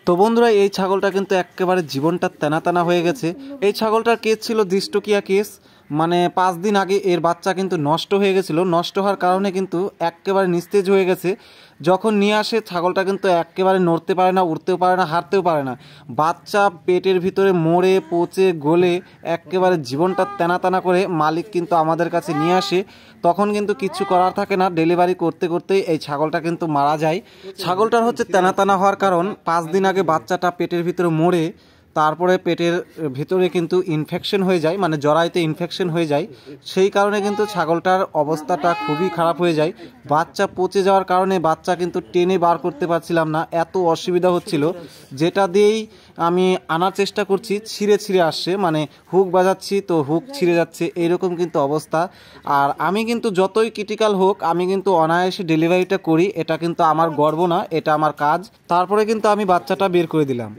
তো বন্ধুরা, এই ছাগলটা কিন্তু একেবারে জীবনটা তেনা তেনা হয়ে গেছে। এই ছাগলটার কেস ছিল ডিস্টোকিয়া কেস, মানে 5 দিন আগে এর বাচ্চা কিন্তু নষ্ট হয়ে গেছিলো। নষ্ট হওয়ার কারণে কিন্তু একেবারে নিস্তেজ হয়ে গেছে। যখন নিয়ে আসে ছাগলটা কিন্তু একেবারে নড়তে পারে না, উঠতেও পারে না, হাঁটতেও পারে না। বাচ্চা পেটের ভিতরে মরে পচে গলে একেবারে জীবনটা তেনা তেনা করে মালিক কিন্তু আমাদের কাছে নিয়ে আসে। তখন কিন্তু কিছু করার থাকে না, ডেলিভারি করতে করতেই এই ছাগলটা কিন্তু মারা যায়। ছাগলটার হচ্ছে তেনা তেনা হওয়ার কারণ 5 দিন আগে বাচ্চাটা পেটের ভিতরে মরে তারপরে পেটের ভিতরে কিন্তু ইনফেকশন হয়ে যায়, মানে জরাইতে ইনফেকশন হয়ে যায়। সেই কারণে কিন্তু ছাগলটার অবস্থাটা খুবই খারাপ হয়ে যায়। বাচ্চা পচে যাওয়ার কারণে বাচ্চা কিন্তু টেনে বার করতে পারছিলাম না, এত অসুবিধা হচ্ছিল। যেটা দিয়েই আমি আনার চেষ্টা করছি ছিঁড়ে ছিঁড়ে আসছে, মানে হুক বাজাচ্ছি তো হুক ছিঁড়ে যাচ্ছে, এইরকম কিন্তু অবস্থা। আর আমি কিন্তু যতই ক্রিটিক্যাল হোক আমি কিন্তু অনায়াসে ডেলিভারিটা করি, এটা কিন্তু আমার গর্ব না, এটা আমার কাজ। তারপরে কিন্তু আমি বাচ্চাটা বের করে দিলাম।